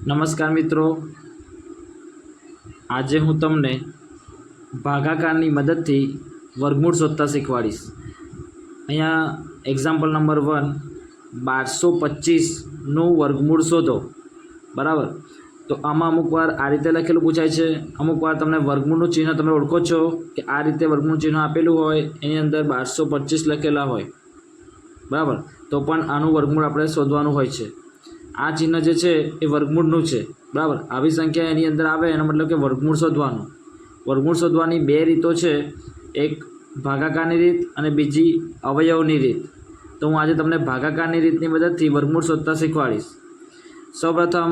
નમસ્કાર મિત્રો, આજે હું તમને ભાગાકારની મદદથી વર્ગમૂળ શોધતા શીખવાડીશ। અહીંયા એક્ઝામ્પલ નંબર 1 1225નું વર્ગમૂળ શોધો। બરાબર, તો આમાં અમુક વાર આ રીતે લખેલું પૂછાય છે, અમુક વાર તમને વર્ગમૂળનું ચિહ્ન તમે ઓળખો છો કે આ રીતે વર્ગમૂળ ચિહ્ન આપેલું હોય, એની અંદર 1225 લખેલા હોય। બરાબર, તો પણ આનું વર્ગમૂળ આપણે શોધવાનું હોય છે। આ ચિહ્ન જે છે એ વર્ગમૂળનું છે। બરાબર, આવી સંખ્યા એની અંદર આવે એનો મતલબ કે વર્ગમૂળ શોધવાનું। વર્ગમૂળ શોધવાની બે રીતો છે, એક ભાગાકારની રીત અને બીજી અવયવની રીત। તો હું આજે તમને ભાગાકારની રીતની મદદથી વર્ગમૂળ શોધતા શીખવાડીશ। સૌપ્રથમ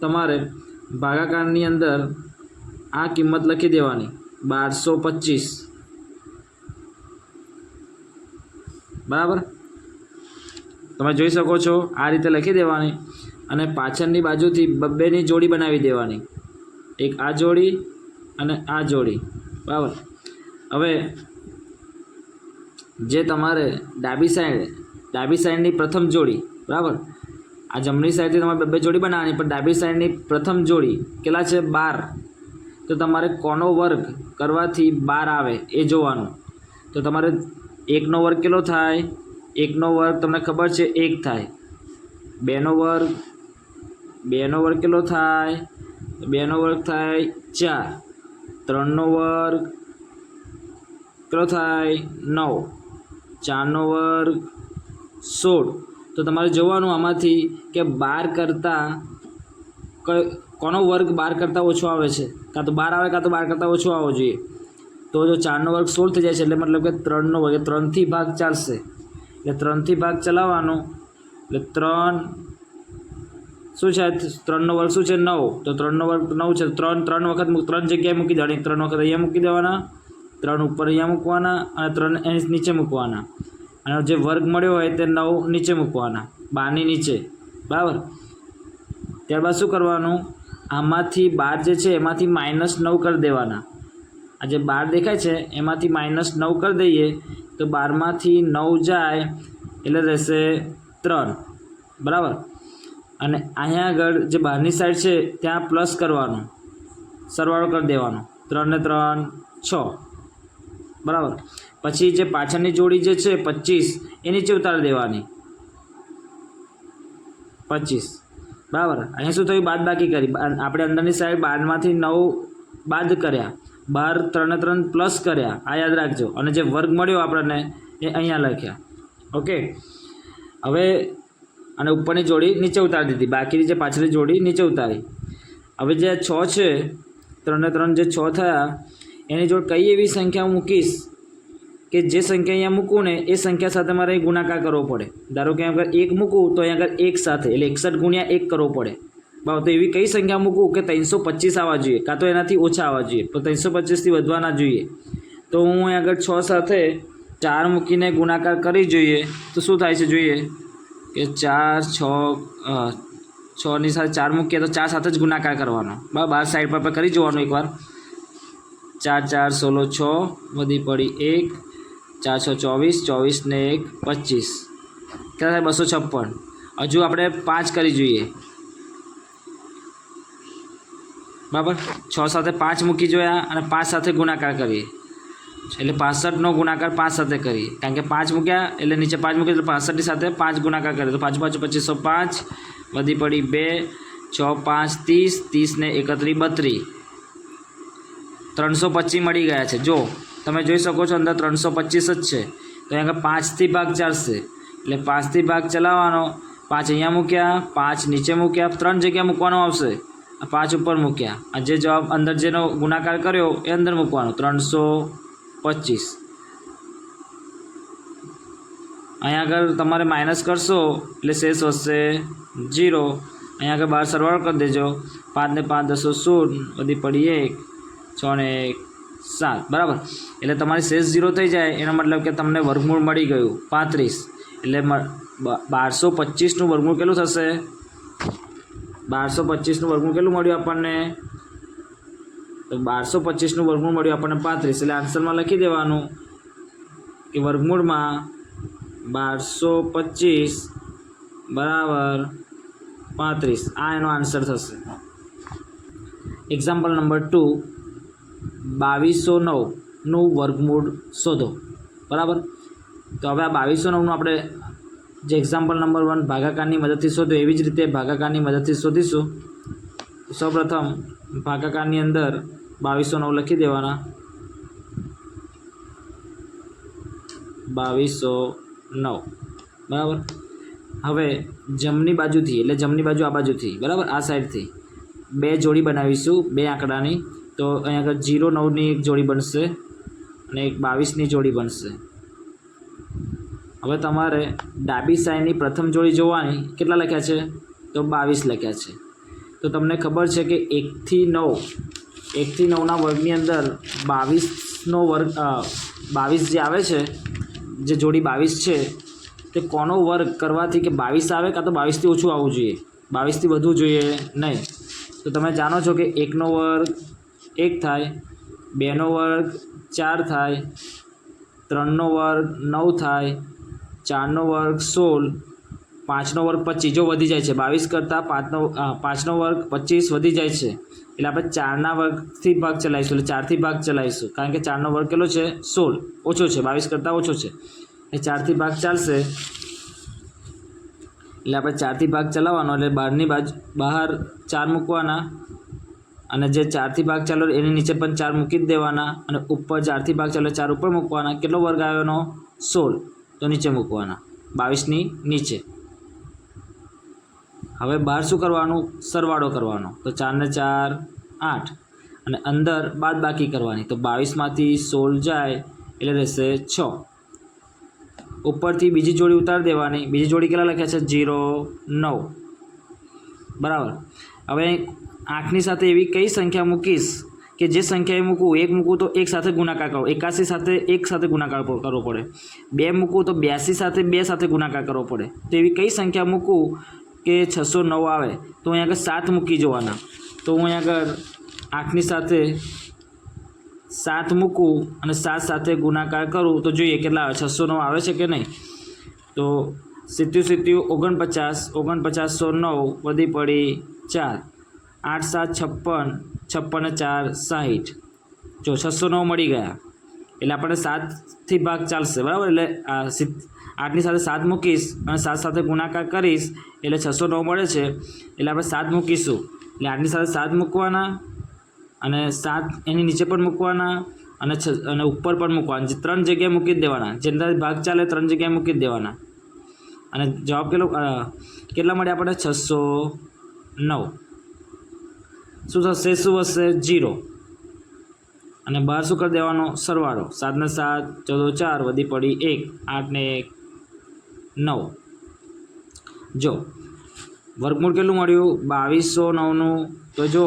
તમારે ભાગાકારની અંદર આ કિંમત લખી દેવાની 1225। બરાબર, તમે જોઈ શકો છો આ રીતે લખી દેવાની અને પાછળની બાજુથી બબ્બેની જોડી બનાવી દેવાની, એક આ જોડી અને આ જોડી। બરાબર, હવે જે તમારે ડાબી સાઈડની પ્રથમ જોડી, બરાબર, આ જમણી સાઈડથી તમારે બબ્બે જોડી બનાવવાની, પણ ડાબી સાઈડની પ્રથમ જોડી કેટલા છે 12, તો તમારે કોનો વર્ગ કરવાથી 12 આવે એ જોવાનું। તો તમારે 1નો વર્ગ કેટલો થાય, 1નો વર્ગ તમને ખબર છે 1 થાય। 2નો વર્ગ, 2નો વર્ગ કેટલો થાય, 2નો વર્ગ થાય 4। 3નો વર્ગ કેટલો થાય 9। 4નો વર્ગ 16। તો તમારે જોવાનું આમાંથી કે 12 કરતાં કોનો વર્ગ 12 કરતાં ઓછો આવે છે, કાં તો 12 આવે કાં તો 12 કરતાં ઓછો આવવો જોઈએ। તો જો 4નો વર્ગ 16 થઈ જાય છે એટલે મતલબ કે 3નો વર્ગ, 3થી ભાગ ચાલશે, એટલે 3થી ભાગ ચલાવવાનો, એટલે 3 શું છે, 3નો વર્ગ શું છે 9, તો 3નો વર્ગ 9 છે, 3 વખત 3 જગ્યાએ મૂકી દેવાની, 3 વખત અહીંયા મૂકી દેવાના, 3 ઉપર અહીંયા મૂકવાના અને 3 એની નીચે મૂકવાના, અને જે વર્ગ મળ્યો હોય તે 9 નીચે મૂકવાના, 12ની નીચે। બરાબર, ત્યારબાદ શું કરવાનું, આમાંથી 12 જે છે એમાંથી -9 કરી દેવાના। આ જે 12 દેખાય છે એમાંથી -9 કરી દઈએ તો 12માંથી 9 જાય એટલે રહેશે 3। બરાબર, અને અહીંયા આગળ જે બહારની સાઈડ છે ત્યાં પ્લસ કરવાનું, સરવાળો કરી દેવાનો, 3 ને 3 6। બરાબર, પછી જે પાછળની જોડી જે છે 25 એ નીચે ઉતારી દેવાની, 25। બરાબર, અહીંયા શું થયું, બાદબાકી કરી, આપણે અંદરની સાઈડ 12માંથી 9 બાદ કર્યા, 12 3 ને 3 પ્લસ કર્યા, આ યાદ રાખજો, અને જે વર્ગ મળ્યો આપણને એ અહીંયા લખ્યા। ઓકે, હવે અને ઉપરની જોડી નીચે ઉતારી દીધી, બાકીની જે પાછળની જોડી નીચે ઉતારી। હવે જે 6 છે, 3 ને 3 જે 6 થયા, એની જોડે કઈ એવી સંખ્યા મૂકીશ કે જે સંખ્યા અહીંયા મૂકું ને એ સંખ્યા સાથે મારે ગુણાકાર કરવો પડે। ધારો કે આગળ 1 મૂકું તો અહીંયા આગળ 1 સાથે એટલે 61 ગુણ્યા 1 કરવો પડે। બરાબર, તો એવી કઈ સંખ્યા મૂકું કે 325 આવવા જોઈએ, કાં તો એનાથી ઓછા આવવા જોઈએ, તો 325થી વધવા ના જોઈએ। તો હું અહીં આગળ 6 સાથે 4 મૂકીને ગુણાકાર કરી જોઈએ તો શું થાય છે જોઈએ કે 6ની સાથે 4 મૂકીએ તો 4 સાથે જ ગુણાકાર કરવાનો। બરાબર, સાઈડ પર કરી જોવાનું એકવાર, 4 4 16 6 વધી પડી 1, 4 6 24, 24 ને 1 25, કેટલા થાય 256। હજુ આપણે 5 કરી જોઈએ। બરાબર, 6 સાથે 5 મૂકી જોયા અને 5 સાથે ગુણાકાર કરીએ એટલે 65નો ગુણાકાર 5 સાથે કરીએ, કારણ કે 5 મૂક્યા એટલે નીચે 5 મૂકીએ એટલે 65ની સાથે 5 ગુણાકાર કરીએ તો 5 5 2505 વધી પડી 2, 6 5 30, 30 ને 31 32, 325 મળી ગયા છે। જો તમે જોઈ શકો છો અંદર 325 જ છે, તો અહીંયા 5થી ભાગ ચાલશે એટલે 5થી ભાગ ચલાવવાનો, 5 અહીંયા મૂક્યા, 5 નીચે મૂક્યા, 3 જગ્યા મૂકવાનો આવશે, 5 ઉપર મૂક્યા, આ જે જવાબ અંદર જેનો ગુણાકાર કર્યો એ અંદર મૂકવાનો 325। અહીંયા આગળ તમારે માઇનસ કરશો એટલે શેષ વધશે 0। અહીંયા આગળ 12 સરવાળો કરી દેજો, 5 ને 5 10 16 વધી પડી 1, 6 ને 1 7। બરાબર, એટલે તમારી શેષ 0 થઈ જાય એનો મતલબ કે તમને વર્ગમૂળ મળી ગયું 35। એટલે 1225નું વર્ગમૂળ કેટલું થશે, 1225નું વર્ગમૂળ કેટલું મળ્યું આપણને, તો 1225નું વર્ગમૂળ મળ્યું આપણને 35। એટલે આન્સરમાં લખી દેવાનું કે વર્ગમૂળમાં 1225 બરાબર 35 આ એનો આન્સર થશે. એક્ઝામ્પલ નંબર 2, 2209નું વર્ગમૂળ શોધો. બરાબર. તો હવે આ 2209નું આપણે જે એક્ઝામ્પલ નંબર 1 ભાગાકારની મદદથી શોધ્યું એવી જ રીતે ભાગાકારની મદદથી શોધીશું. સૌપ્રથમ ભાગાકારની અંદર 2209 લખી દેવાના. 2209 બરાબર. હવે જમણી બાજુથી એટલે જમણી બાજુ આ બાજુથી બરાબર આ સાઈડથી 2 જોડી બનાવીશું 2 આંકડાની. તો અહીંયા આગળ 09ની એક જોડી બનશે અને એક 22ની જોડી બનશે. હવે તમારે ડાબી સાઈડની પ્રથમ જોડી જોવાની. કેટલા લખ્યા છે? તો 22 લખ્યા છે. તો તમને ખબર છે કે 1 થી 9ના વર્ગની અંદર 22નો વર્ગ 22 જે આવે છે, જે જોડી 22 છે તે કોનો વર્ગ કરવાથી કે 22 આવે કાં તો 22થી ઓછું આવવું જોઈએ, 22થી વધવું જોઈએ નહીં. તો તમે જાણો છો કે 1નો વર્ગ 1 થાય, 2નો વર્ગ 4 થાય, 3નો વર્ગ 9 થાય, 4નો વર્ગ 16, 5નો વર્ગ 25. જો વધી જાય છે 22 કરતાં 5નો વર્ગ 25 વધી જાય છે એટલે આપણે 4ના વર્ગથી ભાગ ચલાવીશું. એટલે 4થી ભાગ ચલાવીશું કારણ કે 4નો વર્ગ કેટલો છે? 16 ઓછો છે, 22 કરતાં ઓછો છે. એ 4થી ભાગ ચાલશે એટલે આપણે 4થી ભાગ ચલાવવાનો. એટલે બહાર 4 મૂકવાના અને જે 4થી ભાગ ચાલો એની નીચે પણ 4 મૂકી જ દેવાના અને ઉપર 4થી ભાગ ચાલો 4 ઉપર મૂકવાના. કેટલો વર્ગ આવ્યો એનો? 16. તો નીચે મૂકવાના 22ની નીચે. હવે બહાર શું કરવાનું? સરવાળો કરવાનો. તો 4 ને 4 8 અને અંદર બાદબાકી કરવાની. તો 22માંથી 16 જાય એટલે રહેશે 6. ઉપરથી બીજી જોડી ઉતારી દેવાની. બીજી જોડી કેટલા લખ્યા છે? 09 બરાબર. હવે આંખની સાથે એવી કઈ સંખ્યા મૂકીશ કે જે સંખ્યાએ મૂકું 1 મૂકું તો 1 સાથે ગુણાકાર કરો, 81 સાથે 1 સાથે ગુણાકાર કરવો પડે, 2 મૂકું તો 82 સાથે 2 સાથે ગુણાકાર કરવો પડે. તો એવી કઈ સંખ્યા મૂકું કે 609 આવે? તો અહીં આગળ 7 મૂકી જવાના. તો હું અહીં આગળ આંખની સાથે 7 મૂકું અને 7 સાથે ગુણાકાર કરું તો જોઈએ કેટલા આવે? 609 આવે છે કે નહીં? તો 7 49, 9 વધી પડી 4, 8 7 56, 56 ને 4 60. જો 609 મળી ગયા એટલે આપણે 7થી ભાગ ચાલશે બરાબર. એટલે 8ની સાથે 7 મૂકીશ અને 7 સાથે ગુણાકાર કરીશ એટલે 609 મળે છે. એટલે આપણે 7 મૂકીશું એટલે 8ની સાથે 7 મૂકવાના અને 7 એની નીચે પણ મૂકવાના અને ઉપર પણ મૂકવાના. 3 જગ્યાએ મૂકી જ દેવાના. જેના ભાગ ચાલે 3 જગ્યાએ મૂકી જ દેવાના. અને જવાબ કેટલા મળે આપણે? 609. શું થશે? શું હશે? 0. અને બહાર શું કરી દેવાનો? સરવાળો. 7 ને 7 14 4 વધી પડી 1, 8 ને 1 9. જો વર્ગમૂળ કેટલું મળ્યું? 2209નું. તો જો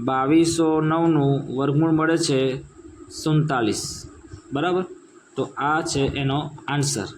2209નું વર્ગમૂળ મળે છે 47 બરાબર. તો આ છે એનો આન્સર.